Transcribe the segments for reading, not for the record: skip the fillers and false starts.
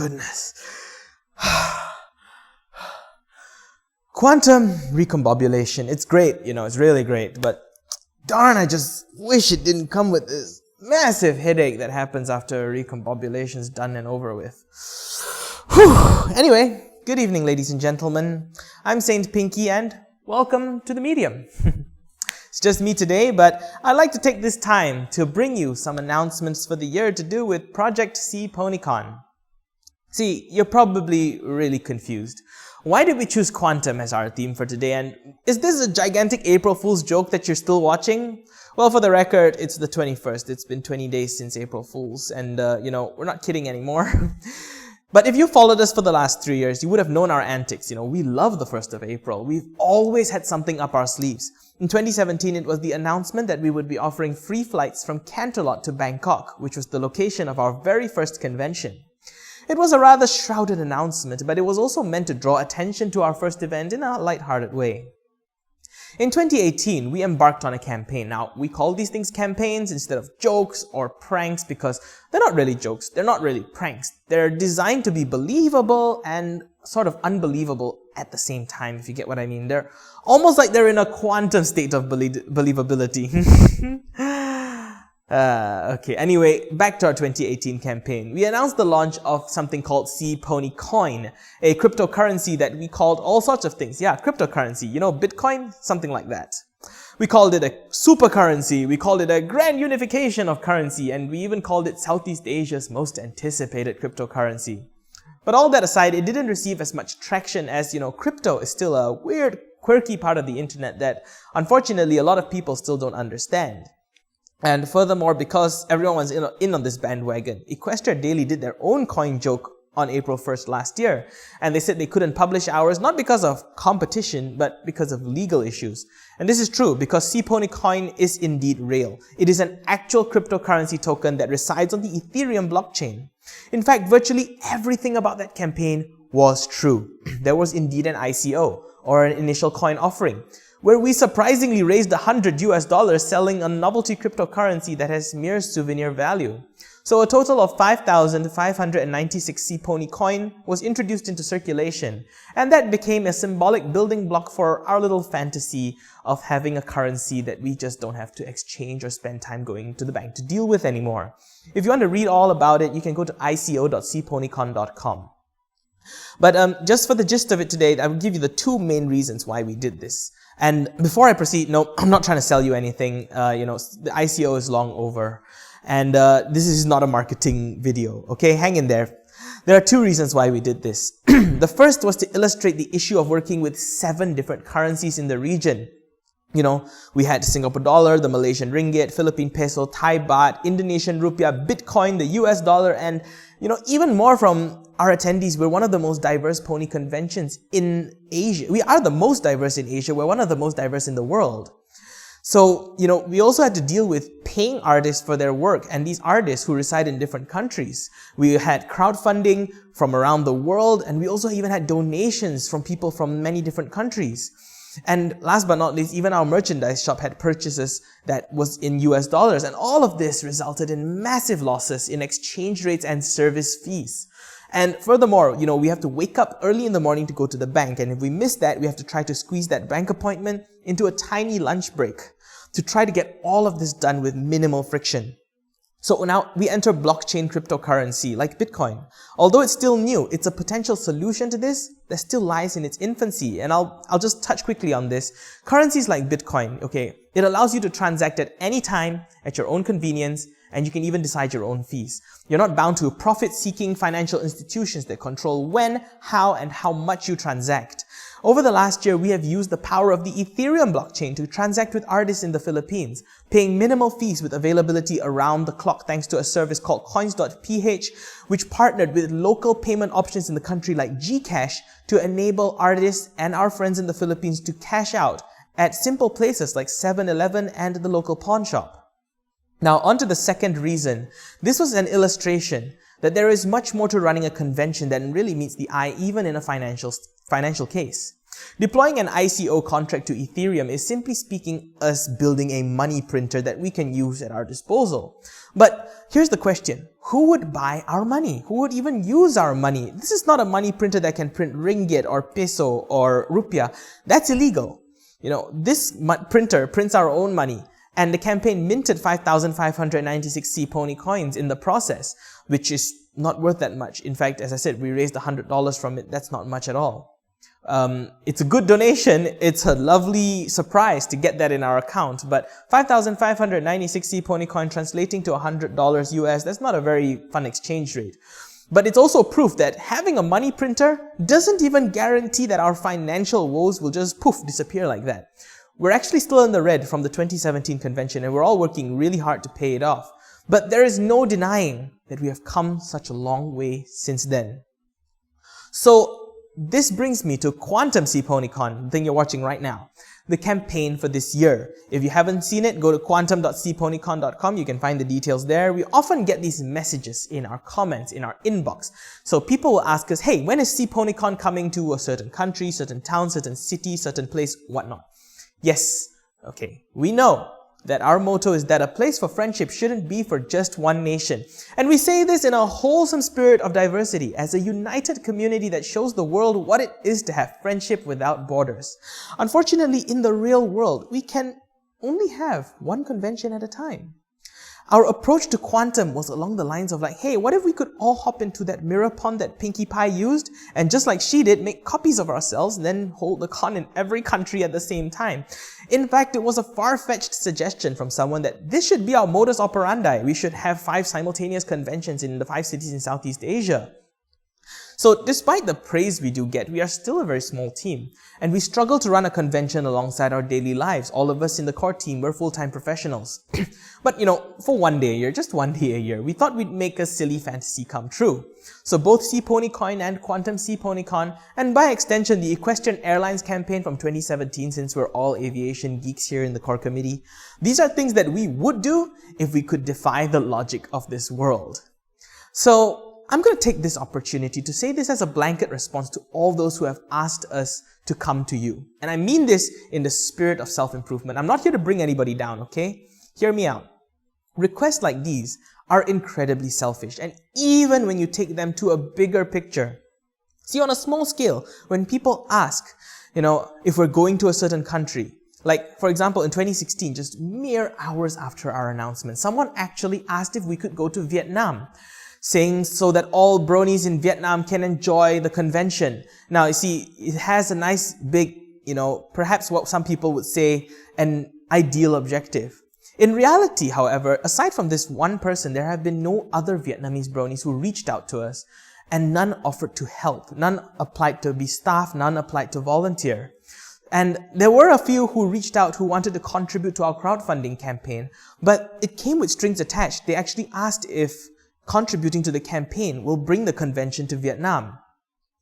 goodness. Quantum recombobulation. It's great, it's really great, but darn, I just wish it didn't come with this massive headache that happens after recombobulation is done and over with. Whew. Anyway, good evening, ladies and gentlemen. I'm Saint Pinky and welcome to the medium. It's just me today, but I'd like to take this time to bring you some announcements for the year to do with Project SEAPonyCon. See, you're probably really confused. Why did we choose quantum as our theme for today, and is this a gigantic April Fool's joke that you're still watching? Well, for the record, it's the 21st. It's been 20 days since April Fool's, and we're not kidding anymore. But if you followed us for the last 3 years, you would have known our antics. We love the 1st of April. We've always had something up our sleeves. In 2017, it was the announcement that we would be offering free flights from Canterlot to Bangkok, which was the location of our very first convention. It was a rather shrouded announcement, but it was also meant to draw attention to our first event in a lighthearted way. In 2018, we embarked on a campaign. Now, we call these things campaigns instead of jokes or pranks because they're not really jokes, they're not really pranks. They're designed to be believable and sort of unbelievable at the same time, if you get what I mean. They're almost like they're in a quantum state of believability. Okay, anyway, back to our 2018 campaign. We announced the launch of something called SEAPonyCoin, a cryptocurrency that we called all sorts of things. Yeah, cryptocurrency, Bitcoin, something like that. We called it a super currency, we called it a grand unification of currency, and we even called it Southeast Asia's most anticipated cryptocurrency. But all that aside, it didn't receive as much traction as, crypto is still a weird, quirky part of the internet that, unfortunately, a lot of people still don't understand. And furthermore, because everyone was in on this bandwagon, Equestria Daily did their own coin joke on April 1st last year. And they said they couldn't publish ours, not because of competition, but because of legal issues. And this is true because SEAPonyCoin is indeed real. It is an actual cryptocurrency token that resides on the Ethereum blockchain. In fact, virtually everything about that campaign was true. There was indeed an ICO, or an initial coin offering, where we surprisingly raised $100 selling a novelty cryptocurrency that has mere souvenir value. So a total of 5,596 SEAPonyCoin was introduced into circulation, and that became a symbolic building block for our little fantasy of having a currency that we just don't have to exchange or spend time going to the bank to deal with anymore. If you want to read all about it, you can go to ico.seaponycon.com. But just for the gist of it today, I will give you the two main reasons why we did this. And before I proceed, no, I'm not trying to sell you anything. The ICO is long over. And this is not a marketing video, okay? Hang in there. There are two reasons why we did this. The first was to illustrate the issue of working with 7 different currencies in the region. We had the Singapore dollar, the Malaysian ringgit, Philippine peso, Thai baht, Indonesian rupiah, Bitcoin, the US dollar, and even more from our attendees. We're one of the most diverse pony conventions in Asia. We are the most diverse in Asia. We're one of the most diverse in the world. So, we also had to deal with paying artists for their work, and these artists who reside in different countries. We had crowdfunding from around the world, and we also even had donations from people from many different countries. And last but not least, even our merchandise shop had purchases that was in US dollars, and all of this resulted in massive losses in exchange rates and service fees. And furthermore, we have to wake up early in the morning to go to the bank, and if we miss that, we have to try to squeeze that bank appointment into a tiny lunch break to try to get all of this done with minimal friction. So now we enter blockchain cryptocurrency like Bitcoin. Although it's still new, it's a potential solution to this that still lies in its infancy. And I'll just touch quickly on this. Currencies like Bitcoin, okay, it allows you to transact at any time at your own convenience, and you can even decide your own fees. You're not bound to profit-seeking financial institutions that control when, how, and how much you transact. Over the last year, we have used the power of the Ethereum blockchain to transact with artists in the Philippines, paying minimal fees with availability around the clock thanks to a service called coins.ph, which partnered with local payment options in the country like Gcash to enable artists and our friends in the Philippines to cash out at simple places like 7-Eleven and the local pawn shop. Now, on to the second reason. This was an illustration that there is much more to running a convention than really meets the eye, even in a financial case. Deploying an ICO contract to Ethereum is simply speaking us building a money printer that we can use at our disposal. But here's the question. who would buy our money? Who would even use our money? This is not a money printer that can print ringgit or peso or rupiah. That's illegal. This printer prints our own money. And the campaign minted 5,596 SEAPony coins in the process, which is not worth that much. In fact, as I said, we raised $100 from it. That's not much at all. It's a good donation. It's a lovely surprise to get that in our account. But 5,596 SEAPony coin translating to $100 US, that's not a very fun exchange rate. But it's also proof that having a money printer doesn't even guarantee that our financial woes will just poof, disappear like that. We're actually still in the red from the 2017 convention, and we're all working really hard to pay it off. But there is no denying that we have come such a long way since then. So this brings me to Quantum SEAPonyCon, the thing you're watching right now, the campaign for this year. If you haven't seen it, go to quantum.seaponycon.com. You can find the details there. We often get these messages in our comments, in our inbox. So people will ask us, hey, when is SEAPonyCon coming to a certain country, certain town, certain city, certain place, whatnot? Yes, okay, we know that our motto is that a place for friendship shouldn't be for just one nation. And we say this in a wholesome spirit of diversity, as a united community that shows the world what it is to have friendship without borders. Unfortunately, in the real world, we can only have one convention at a time. Our approach to Quantum was along the lines of like, hey, what if we could all hop into that mirror pond that Pinkie Pie used, and just like she did, make copies of ourselves, then hold the con in every country at the same time. In fact, it was a far-fetched suggestion from someone that this should be our modus operandi. We should have 5 simultaneous conventions in the 5 cities in Southeast Asia. So despite the praise we do get, we are still a very small team, and we struggle to run a convention alongside our daily lives. All of us in the core team, we're full-time professionals. But for one day a year, just one day a year, we thought we'd make a silly fantasy come true. So both SEAPonyCoin and Quantum SEAPonyCon, and by extension the Equestrian Airlines campaign from 2017, since we're all aviation geeks here in the core committee, these are things that we would do if we could defy the logic of this world. So I'm going to take this opportunity to say this as a blanket response to all those who have asked us to come to you. And I mean this in the spirit of self-improvement. I'm not here to bring anybody down, okay? Hear me out. Requests like these are incredibly selfish, and even when you take them to a bigger picture. See, on a small scale, when people ask, if we're going to a certain country, like, for example, in 2016, just mere hours after our announcement, someone actually asked if we could go to Vietnam, saying so that all bronies in Vietnam can enjoy the convention. Now, you see, it has a nice big, perhaps what some people would say, an ideal objective. In reality, however, aside from this one person, there have been no other Vietnamese bronies who reached out to us, and none offered to help. None applied to be staff, none applied to volunteer. And there were a few who reached out who wanted to contribute to our crowdfunding campaign, but it came with strings attached. They actually asked if contributing to the campaign will bring the convention to Vietnam.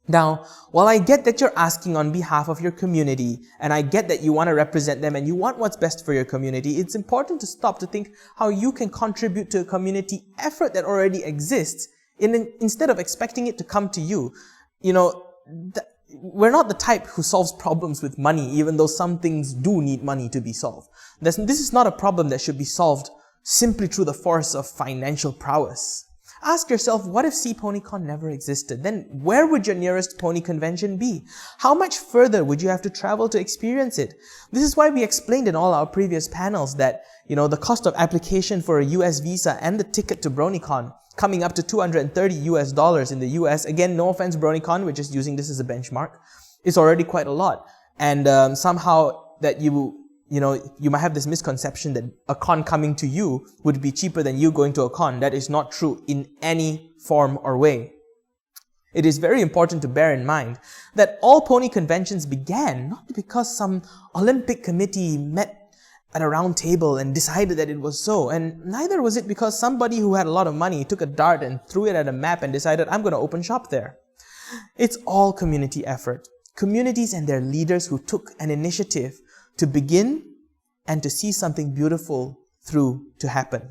Now, while I get that you're asking on behalf of your community, and I get that you want to represent them and you want what's best for your community, it's important to stop to think how you can contribute to a community effort that already exists instead of expecting it to come to you. We're not the type who solves problems with money, even though some things do need money to be solved. This is not a problem that should be solved simply through the force of financial prowess. Ask yourself, what if SEAPonyCon never existed? Then where would your nearest pony convention be? How much further would you have to travel to experience it? This is why we explained in all our previous panels that, the cost of application for a US visa and the ticket to BronyCon coming up to $230 in the US. Again, no offense, BronyCon, we're just using this as a benchmark. It's already quite a lot. And somehow that you might have this misconception that a con coming to you would be cheaper than you going to a con. That is not true in any form or way. It is very important to bear in mind that all pony conventions began not because some Olympic committee met at a round table and decided that it was so, and neither was it because somebody who had a lot of money took a dart and threw it at a map and decided, I'm going to open shop there. It's all community effort. Communities and their leaders who took an initiative to begin and to see something beautiful through to happen.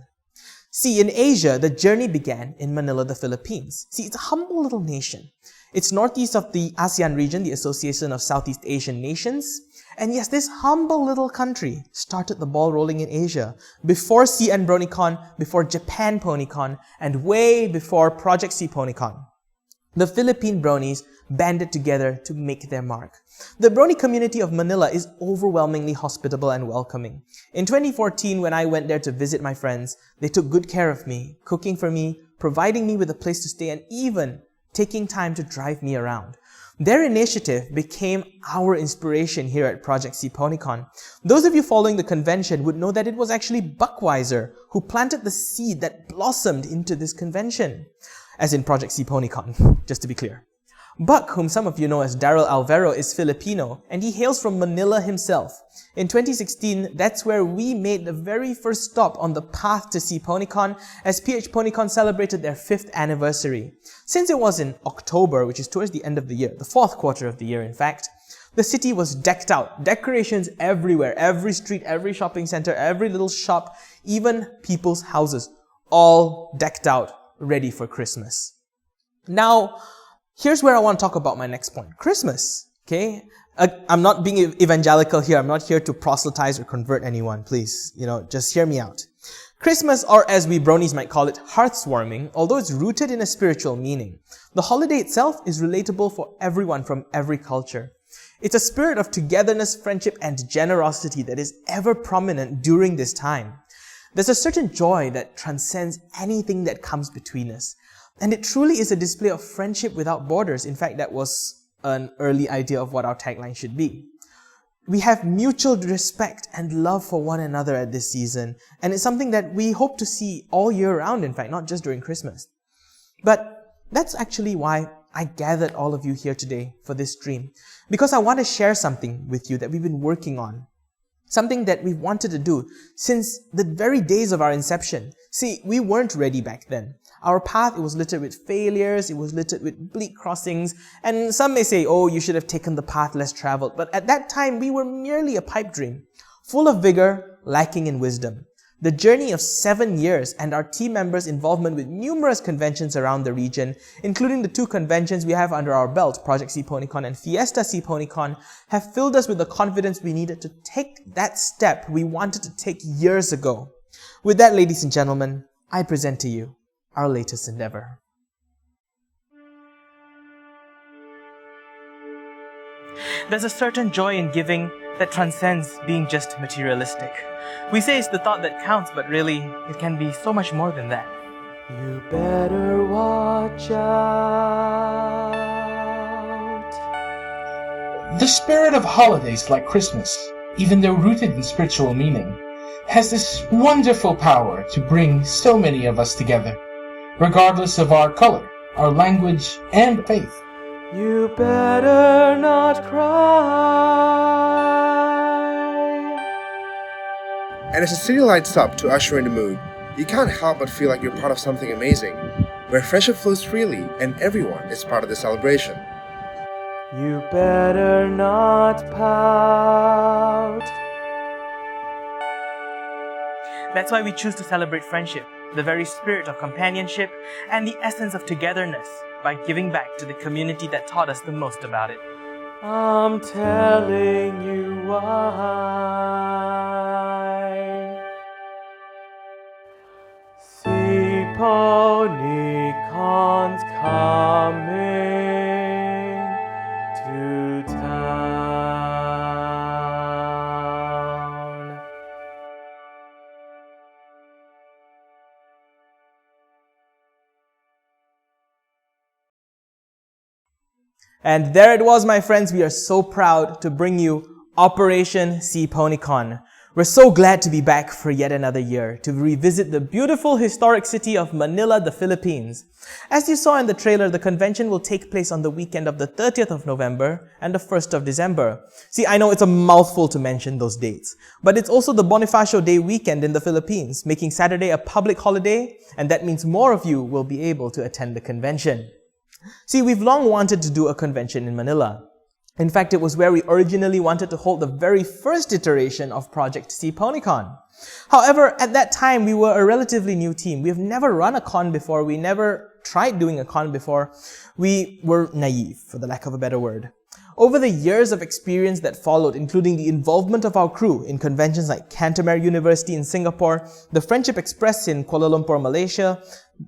See, in Asia, the journey began in Manila, the Philippines. See, it's a humble little nation. It's northeast of the ASEAN region, the Association of Southeast Asian Nations. And yes, this humble little country started the ball rolling in Asia before SEAPonyCon, before SEAPonyCon, and way before Project SEAPonyCon. The Philippine bronies banded together to make their mark. The brony community of Manila is overwhelmingly hospitable and welcoming. In 2014, when I went there to visit my friends, they took good care of me, cooking for me, providing me with a place to stay, and even taking time to drive me around. Their initiative became our inspiration here at Project SEAPonyCon. Those of you following the convention would know that it was actually Buckweiser who planted the seed that blossomed into this convention. As in Project SEAPonyCon, just to be clear. Buck, whom some of you know as Daryl Alvaro, is Filipino, and he hails from Manila himself. In 2016, that's where we made the very first stop on the path to SEAPonyCon as PHPonyCon celebrated their 5th anniversary. Since it was in October, which is towards the end of the year, the 4th quarter of the year in fact, the city was decked out, decorations everywhere, every street, every shopping center, every little shop, even people's houses, all decked out, ready for Christmas. Now, here's where I want to talk about my next point. Christmas, okay? I'm not being evangelical here. I'm not here to proselytize or convert anyone. Please, just hear me out. Christmas, or as we bronies might call it, hearthswarming, although it's rooted in a spiritual meaning. The holiday itself is relatable for everyone from every culture. It's a spirit of togetherness, friendship, and generosity that is ever prominent during this time. There's a certain joy that transcends anything that comes between us. And it truly is a display of friendship without borders. In fact, that was an early idea of what our tagline should be. We have mutual respect and love for one another at this season. And it's something that we hope to see all year round, in fact, not just during Christmas. But that's actually why I gathered all of you here today for this stream. Because I want to share something with you that we've been working on. Something that we've wanted to do since the very days of our inception. See, we weren't ready back then. Our path, it was littered with failures, it was littered with bleak crossings, and some may say, oh, you should have taken the path less traveled. But at that time, we were merely a pipe dream, full of vigor, lacking in wisdom. The journey of 7 years and our team members' involvement with numerous conventions around the region, including the 2 conventions we have under our belt, Project SEAPonyCon and Fiesta SEAPonyCon, have filled us with the confidence we needed to take that step we wanted to take years ago. With that, ladies and gentlemen, I present to you our latest endeavor. There's a certain joy in giving that transcends being just materialistic. We say it's the thought that counts, but really, it can be so much more than that. You better watch out. The spirit of holidays like Christmas, even though rooted in spiritual meaning, has this wonderful power to bring so many of us together, regardless of our color, our language, and faith. You better not cry. And as the city lights up to usher in the mood, you can't help but feel like you're part of something amazing, where friendship flows freely and everyone is part of the celebration. You better not pout. That's why we choose to celebrate friendship, the very spirit of companionship, and the essence of togetherness by giving back to the community that taught us the most about it. I'm telling you why. SEAPonyCon's coming to town. And there it was, my friends. We are so proud to bring you Operation SEAPonyCon. We're so glad to be back for yet another year to revisit the beautiful historic city of Manila, the Philippines. As you saw in the trailer, the convention will take place on the weekend of the 30th of November and the 1st of December. See, I know it's a mouthful to mention those dates, but it's also the Bonifacio Day weekend in the Philippines, making Saturday a public holiday, and that means more of you will be able to attend the convention. See, we've long wanted to do a convention in Manila. In fact, it was where we originally wanted to hold the very first iteration of Project SEAPonyCon. However, at that time, we were a relatively new team. We have never run a con before. We never tried doing a con before. We were naive, for the lack of a better word. Over the years of experience that followed, including the involvement of our crew in conventions like Canterbury University in Singapore, the Friendship Express in Kuala Lumpur, Malaysia,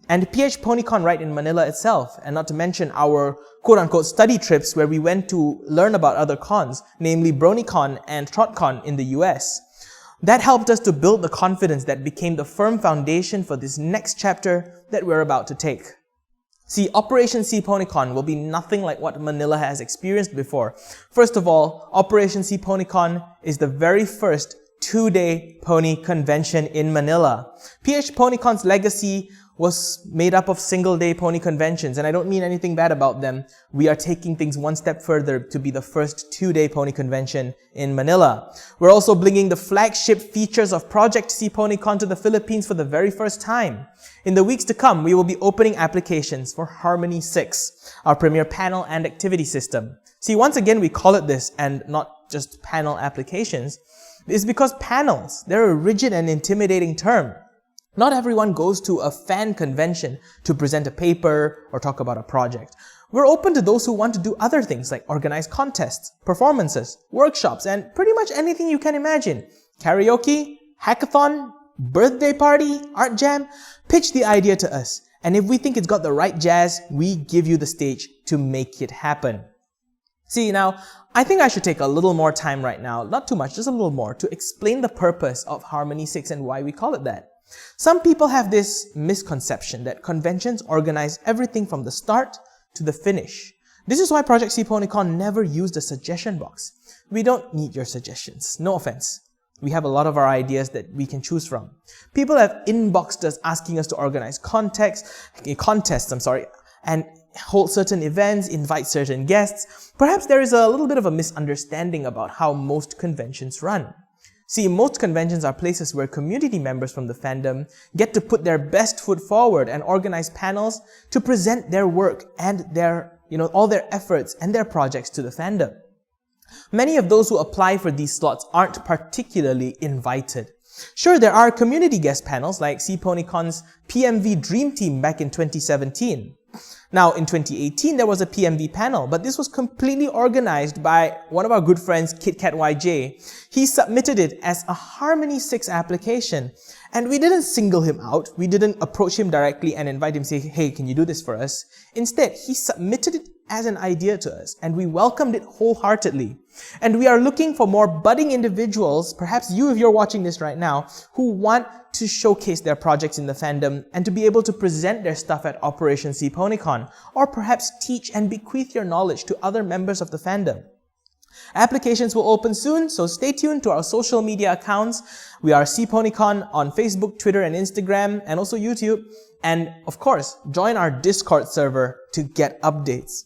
and SEAPonyCon right in Manila itself, and not to mention our quote-unquote study trips where we went to learn about other cons, namely BronyCon and TrotCon in the US. That helped us to build the confidence that became the firm foundation for this next chapter that we're about to take. See, Operation SEAPonyCon will be nothing like what Manila has experienced before. First of all, Operation SEAPonyCon is the very first 2-day pony convention in Manila. SEAPonyCon's legacy was made up of single-day pony conventions, and I don't mean anything bad about them. We are taking things one step further to be the first 2-day pony convention in Manila. We're also bringing the flagship features of Project SEAPonyCon to the Philippines for the very first time. In the weeks to come, we will be opening applications for Harmony 6, our premier panel and activity system. See, once again, we call it this and not just panel applications. It's because panels, they're a rigid and intimidating term. Not everyone goes to a fan convention to present a paper or talk about a project. We're open to those who want to do other things like organize contests, performances, workshops, and pretty much anything you can imagine. Karaoke, hackathon, birthday party, art jam. Pitch the idea to us, and if we think it's got the right jazz, we give you the stage to make it happen. See, now, I think I should take a little more time right now, not too much, just a little more, to explain the purpose of Harmony 6 and why we call it that. Some people have this misconception that conventions organize everything from the start to the finish. This is why Project SEAPonyCon never used a suggestion box. We don't need your suggestions, no offense. We have a lot of our ideas that we can choose from. People have inboxed us asking us to organize contests, and hold certain events, invite certain guests. Perhaps there is a little bit of a misunderstanding about how most conventions run. See, most conventions are places where community members from the fandom get to put their best foot forward and organize panels to present their work and all their efforts and their projects to the fandom. Many of those who apply for these slots aren't particularly invited. Sure, there are community guest panels like SEAPonyCon's PMV Dream Team back in 2017. Now, in 2018, there was a PMV panel, but this was completely organized by one of our good friends, KitKatYJ. He submitted it as a Harmony 6 application, and we didn't single him out. We didn't approach him directly and invite him, say, hey, can you do this for us? Instead, he submitted it as an idea to us, and we welcomed it wholeheartedly. And we are looking for more budding individuals, perhaps you if you're watching this right now, who want to showcase their projects in the fandom and to be able to present their stuff at Operation SEAPonyCon, or perhaps teach and bequeath your knowledge to other members of the fandom. Applications will open soon, so stay tuned to our social media accounts. We are SEAPonyCon on Facebook, Twitter, and Instagram, and also YouTube. And of course, join our Discord server to get updates.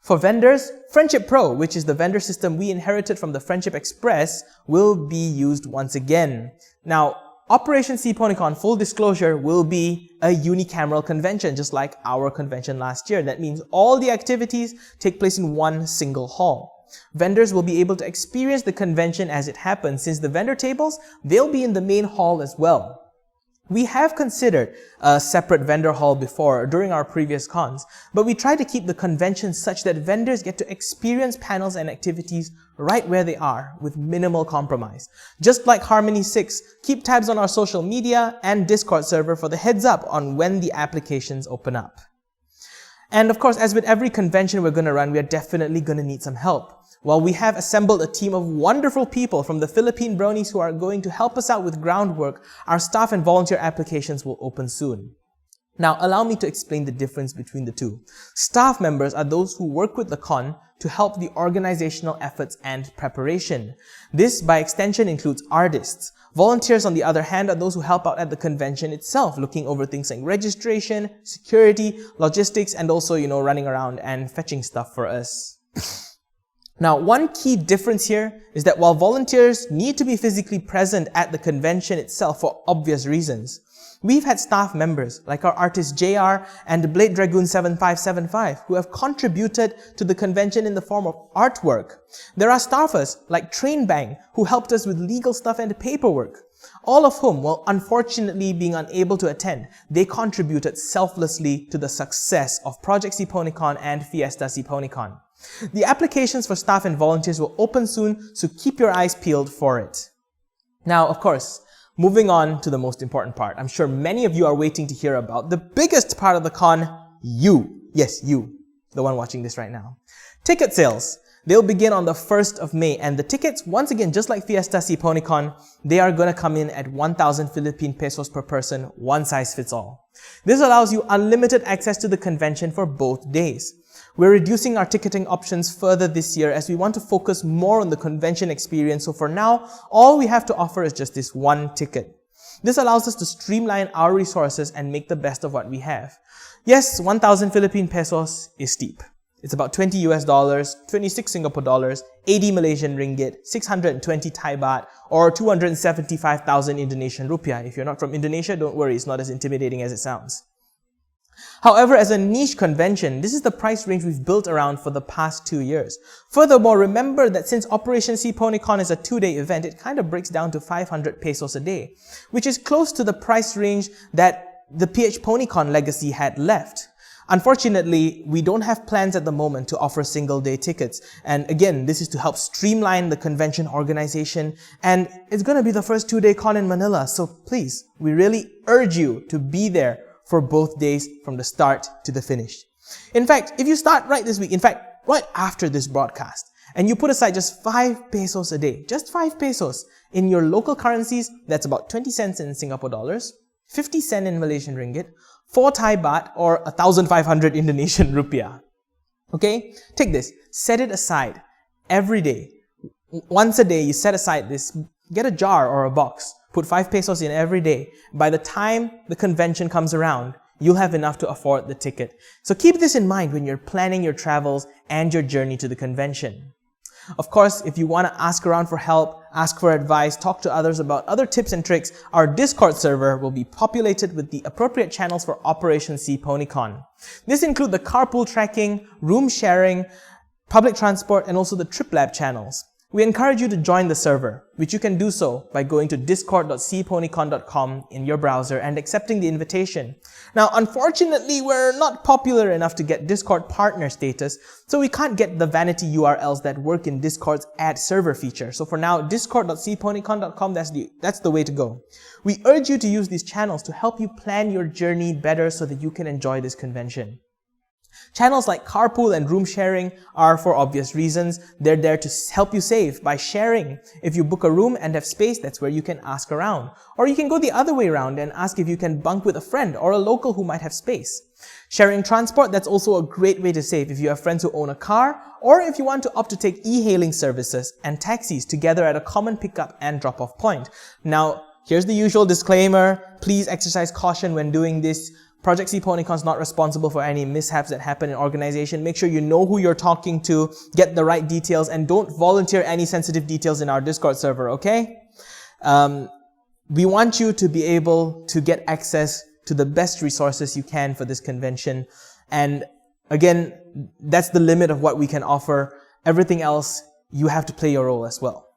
For vendors, Friendship Pro, which is the vendor system we inherited from the Friendship Express, will be used once again. Now, Operation SEAPonyCon, full disclosure, will be a unicameral convention, just like our convention last year. That means all the activities take place in one single hall. Vendors will be able to experience the convention as it happens. Since the vendor tables, they'll be in the main hall as well. We have considered a separate vendor hall before, during our previous cons, but we try to keep the convention such that vendors get to experience panels and activities right where they are, with minimal compromise. Just like Harmony 6, keep tabs on our social media and Discord server for the heads up on when the applications open up. And of course, as with every convention we're going to run, we are definitely going to need some help. Well, we have assembled a team of wonderful people from the Philippine Bronies who are going to help us out with groundwork. Our staff and volunteer applications will open soon. Now, allow me to explain the difference between the two. Staff members are those who work with the con to help the organizational efforts and preparation. This, by extension, includes artists. Volunteers, on the other hand, are those who help out at the convention itself, looking over things like registration, security, logistics, and also, running around and fetching stuff for us. Now, one key difference here is that while volunteers need to be physically present at the convention itself for obvious reasons, we've had staff members like our artist JR and Blade Dragoon 7575 who have contributed to the convention in the form of artwork. There are staffers like Train Bang who helped us with legal stuff and paperwork. All of whom, while unfortunately being unable to attend, they contributed selflessly to the success of Project SEAPonyCon and Fiesta SEAPonyCon. The applications for staff and volunteers will open soon, so keep your eyes peeled for it. Now, of course, moving on to the most important part. I'm sure many of you are waiting to hear about the biggest part of the con, you. Yes, you, the one watching this right now. Ticket sales. They'll begin on the 1st of May, and the tickets, once again, just like Fiesta SEAPonyCon, they are going to come in at 1,000 Philippine pesos per person, one size fits all. This allows you unlimited access to the convention for both days. We're reducing our ticketing options further this year as we want to focus more on the convention experience, so for now, all we have to offer is just this one ticket. This allows us to streamline our resources and make the best of what we have. Yes, 1,000 Philippine pesos is steep. It's about 20 US dollars, 26 Singapore dollars, 80 Malaysian ringgit, 620 Thai baht, or 275,000 Indonesian rupiah. If you're not from Indonesia, don't worry, it's not as intimidating as it sounds. However, as a niche convention, this is the price range we've built around for the past 2 years. Furthermore, remember that since Operation SEAPonyCon is a 2-day event, it kind of breaks down to 500 pesos a day, which is close to the price range that the PHPonyCon legacy had left. Unfortunately, we don't have plans at the moment to offer single-day tickets. And again, this is to help streamline the convention organization. And it's going to be the first 2-day con in Manila. So please, we really urge you to be there for both days from the start to the finish. In fact, if you start right this week, in fact, right after this broadcast, and you put aside just 5 pesos a day, just 5 pesos in your local currencies, that's about 20 cents in Singapore dollars, 50 cents in Malaysian ringgit, 4 Thai baht, or 1,500 Indonesian rupiah. Okay? Take this. Set it aside every day. Once a day, you set aside this. Get a jar or a box. Put 5 pesos in every day. By the time the convention comes around, you'll have enough to afford the ticket. So keep this in mind when you're planning your travels and your journey to the convention. Of course, if you want to ask around for help, ask for advice, talk to others about other tips and tricks, our Discord server will be populated with the appropriate channels for Operation SEAPonyCon. This includes the carpool tracking, room sharing, public transport, and also the TripLab channels. We encourage you to join the server, which you can do so by going to discord.seaponycon.com in your browser and accepting the invitation. Now, unfortunately, we're not popular enough to get Discord partner status, so we can't get the vanity URLs that work in Discord's add server feature. So for now, discord.seaponycon.com, that's the way to go. We urge you to use these channels to help you plan your journey better so that you can enjoy this convention. Channels like carpool and room sharing are for obvious reasons. They're there to help you save by sharing. If you book a room and have space, that's where you can ask around. Or you can go the other way around and ask if you can bunk with a friend or a local who might have space. Sharing transport, that's also a great way to save if you have friends who own a car, or if you want to opt to take e-hailing services and taxis together at a common pickup and drop-off point. Now, here's the usual disclaimer. Please exercise caution when doing this. Project SEAPonyCon is not responsible for any mishaps that happen in organization. Make sure you know who you're talking to, get the right details, and don't volunteer any sensitive details in our Discord server, okay? We want you to be able to get access to the best resources you can for this convention. And again, that's the limit of what we can offer. Everything else, you have to play your role as well.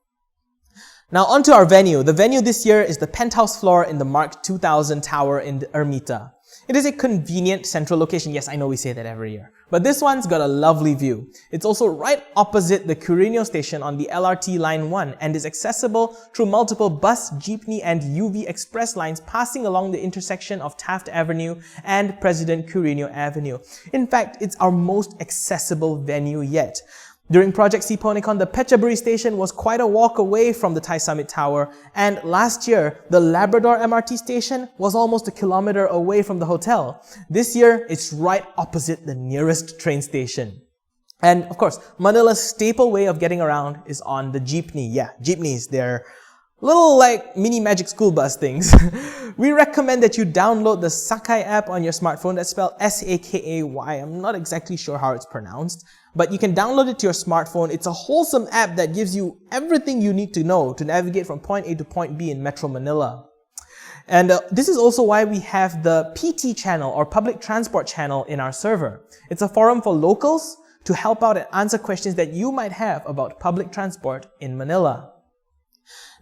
Now onto our venue. The venue this year is the penthouse floor in the Mark 2000 Tower in the Ermita. It is a convenient central location. Yes, I know we say that every year. But this one's got a lovely view. It's also right opposite the Quirino station on the LRT Line 1 and is accessible through multiple bus, jeepney, and UV express lines passing along the intersection of Taft Avenue and President Quirino Avenue. In fact, it's our most accessible venue yet. During Project SEAPonyCon, the Phetchaburi station was quite a walk away from the Thai Summit Tower, and last year, the Labrador MRT station was almost a kilometer away from the hotel. This year, it's right opposite the nearest train station. And of course, Manila's staple way of getting around is on the jeepney. Yeah, jeepneys, they're Little like mini magic school bus things. We recommend that you download the Sakai app on your smartphone. That's spelled S-A-K-A-Y. I'm not exactly sure how it's pronounced, but you can download it to your smartphone. It's a wholesome app that gives you everything you need to know to navigate from point A to point B in Metro Manila. And this is also why we have the PT channel or public transport channel in our server. It's a forum for locals to help out and answer questions that you might have about public transport in Manila.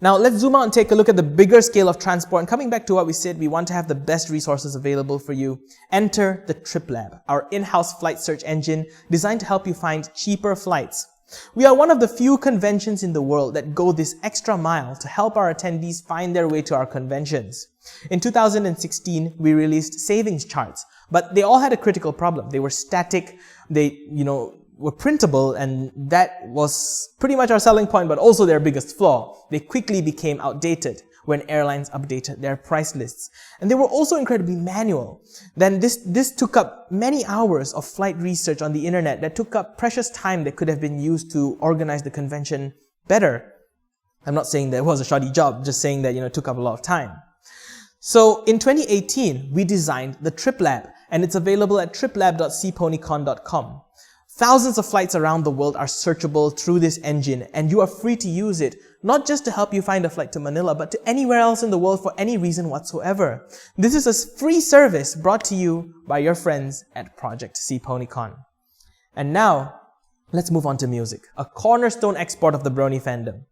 Now let's zoom out and take a look at the bigger scale of transport. And coming back to what we said, we want to have the best resources available for you. Enter the TripLab, our in-house flight search engine designed to help you find cheaper flights. We are one of the few conventions in the world that go this extra mile to help our attendees find their way to our conventions. In 2016, we released savings charts, but they all had a critical problem. They were static, they, were printable, and that was pretty much our selling point, but also their biggest flaw. They quickly became outdated when airlines updated their price lists. And they were also incredibly manual. Then this took up many hours of flight research on the internet that took up precious time that could have been used to organize the convention better. I'm not saying that it was a shoddy job, just saying that, it took up a lot of time. So in 2018, we designed the TripLab, and it's available at triplab.SEAPonyCon.com. Thousands of flights around the world are searchable through this engine, and you are free to use it, not just to help you find a flight to Manila, but to anywhere else in the world for any reason whatsoever. This is a free service brought to you by your friends at Project SEAPonyCon. And now, let's move on to music, a cornerstone export of the Brony fandom.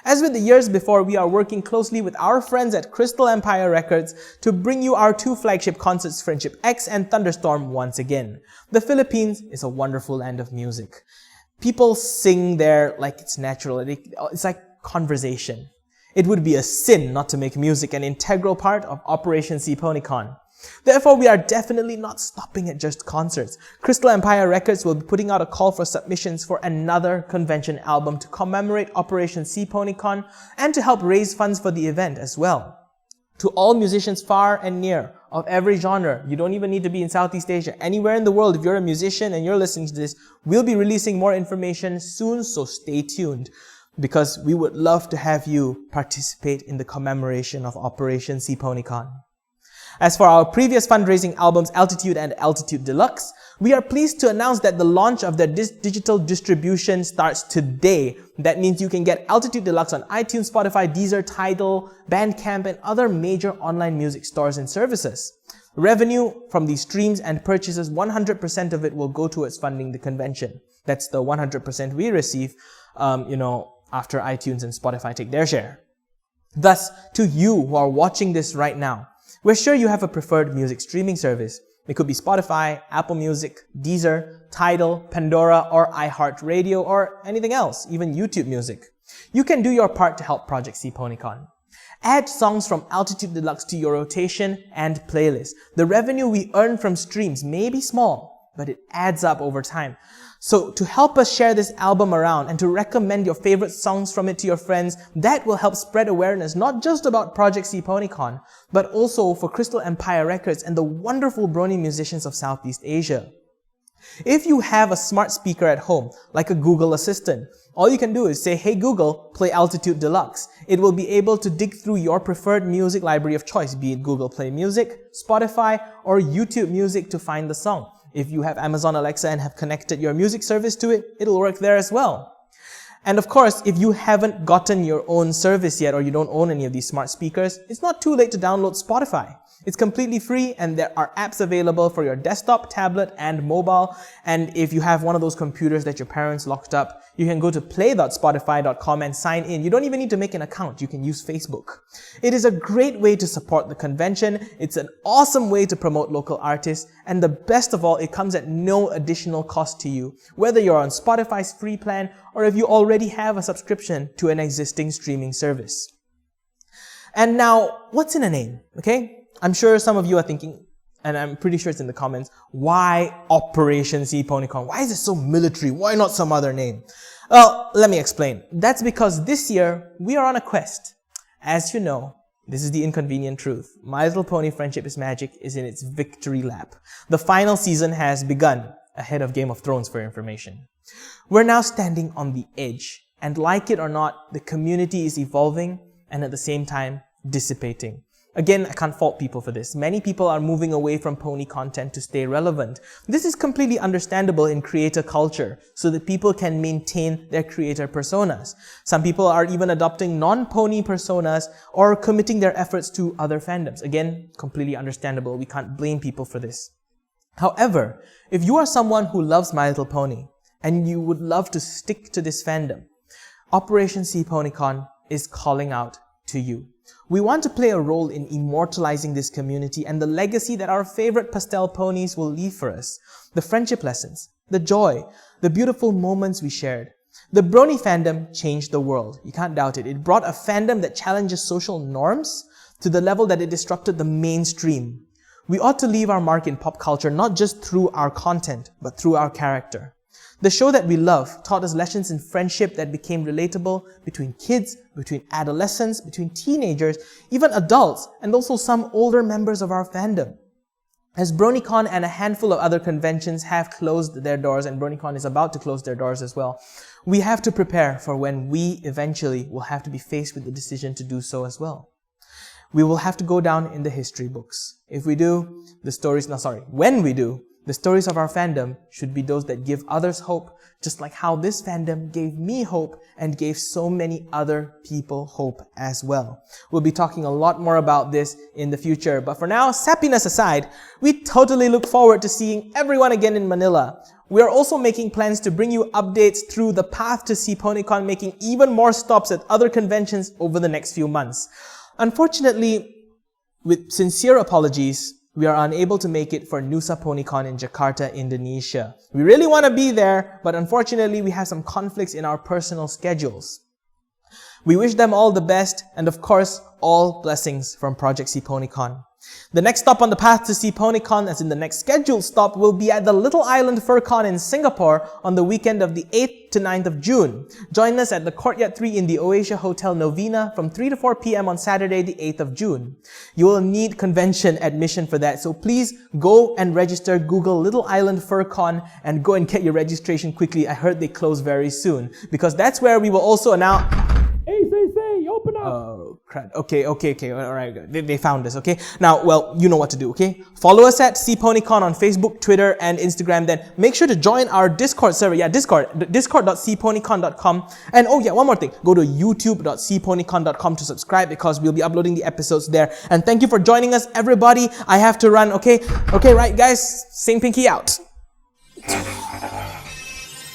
As with the years before, we are working closely with our friends at Crystal Empire Records to bring you our two flagship concerts, Friendship X and Thunderstorm, once again. The Philippines is a wonderful land of music. People sing there like it's natural. It's like conversation. It would be a sin not to make music an integral part of Operation SEAPonyCon. Therefore, we are definitely not stopping at just concerts. Crystal Empire Records will be putting out a call for submissions for another convention album to commemorate Operation SEAPonyCon and to help raise funds for the event as well. To all musicians far and near, of every genre, you don't even need to be in Southeast Asia, anywhere in the world, if you're a musician and you're listening to this, we'll be releasing more information soon, so stay tuned, because we would love to have you participate in the commemoration of Operation SEAPonyCon. As for our previous fundraising albums, Altitude and Altitude Deluxe, we are pleased to announce that the launch of their digital distribution starts today. That means you can get Altitude Deluxe on iTunes, Spotify, Deezer, Tidal, Bandcamp, and other major online music stores and services. Revenue from these streams and purchases, 100% of it will go towards funding the convention. That's the 100% we receive, after iTunes and Spotify take their share. Thus, to you who are watching this right now, we're sure you have a preferred music streaming service. It could be Spotify, Apple Music, Deezer, Tidal, Pandora, or iHeartRadio, or anything else, even YouTube Music. You can do your part to help Project SEAPonyCon. Add songs from Altitude Deluxe to your rotation and playlist. The revenue we earn from streams may be small, but it adds up over time. So to help us share this album around and to recommend your favorite songs from it to your friends, that will help spread awareness not just about Project SEAPonyCon, but also for Crystal Empire Records and the wonderful Brony musicians of Southeast Asia. If you have a smart speaker at home, like a Google Assistant, all you can do is say, "Hey Google, play Altitude Deluxe." It will be able to dig through your preferred music library of choice, be it Google Play Music, Spotify, or YouTube Music to find the song. If you have Amazon Alexa and have connected your music service to it, it'll work there as well. And of course, if you haven't gotten your own service yet or you don't own any of these smart speakers, it's not too late to download Spotify. It's completely free and there are apps available for your desktop, tablet, and mobile. And if you have one of those computers that your parents locked up, you can go to play.spotify.com and sign in. You don't even need to make an account. You can use Facebook. It is a great way to support the convention. It's an awesome way to promote local artists. And the best of all, it comes at no additional cost to you, whether you're on Spotify's free plan or if you already have a subscription to an existing streaming service. And now, what's in a name? Okay? I'm sure some of you are thinking, and I'm pretty sure it's in the comments, why Operation SEAPonyCon? Why is it so military? Why not some other name? Well, let me explain. That's because this year, we are on a quest. As you know, this is the inconvenient truth. My Little Pony Friendship is Magic is in its victory lap. The final season has begun, ahead of Game of Thrones for information. We're now standing on the edge, and like it or not, the community is evolving, and at the same time dissipating. Again, I can't fault people for this. Many people are moving away from pony content to stay relevant. This is completely understandable in creator culture, so that people can maintain their creator personas. Some people are even adopting non-pony personas or committing their efforts to other fandoms. Again, completely understandable. We can't blame people for this. However, if you are someone who loves My Little Pony and you would love to stick to this fandom, Operation SEAPonyCon is calling out to you. We want to play a role in immortalizing this community and the legacy that our favorite pastel ponies will leave for us. The friendship lessons, the joy, the beautiful moments we shared. The Brony fandom changed the world. You can't doubt it. It brought a fandom that challenges social norms to the level that it disrupted the mainstream. We ought to leave our mark in pop culture not just through our content, but through our character. The show that we love taught us lessons in friendship that became relatable between kids, between adolescents, between teenagers, even adults, and also some older members of our fandom. As BronyCon and a handful of other conventions have closed their doors, and BronyCon is about to close their doors as well, we have to prepare for when we eventually will have to be faced with the decision to do so as well. We will have to go down in the history books. If we do, when we do, the stories of our fandom should be those that give others hope, just like how this fandom gave me hope and gave so many other people hope as well. We'll be talking a lot more about this in the future, but for now, sappiness aside, we totally look forward to seeing everyone again in Manila. We are also making plans to bring you updates through the path to SEAPonyCon, making even more stops at other conventions over the next few months. Unfortunately, with sincere apologies, we are unable to make it for SEAPonyCon in Jakarta, Indonesia. We really want to be there, but unfortunately we have some conflicts in our personal schedules. We wish them all the best, and of course, all blessings from Project SEAPonyCon. The next stop on the path to SEAPonyCon, as in the next scheduled stop, will be at the Little Island FurCon in Singapore on the weekend of the 8th to 9th of June. Join us at the Courtyard 3 in the Oasia Hotel Novena from 3 to 4 p.m. on Saturday the 8th of June. You will need convention admission for that, so please go and register. Google Little Island FurCon and go and get your registration quickly. I heard they close very soon, because that's where we will also announce... Say, open up! Oh, crap. Okay, alright, they found us, okay? Now, well, you know what to do, okay? Follow us at SEAPonyCon on Facebook, Twitter, and Instagram. Then make sure to join our Discord server. Yeah, discord.seaponycon.com. And oh yeah, one more thing. Go to youtube.seaponycon.com to subscribe, because we'll be uploading the episodes there. And thank you for joining us, everybody. I have to run, okay? Okay, right, guys? Sing Pinky out.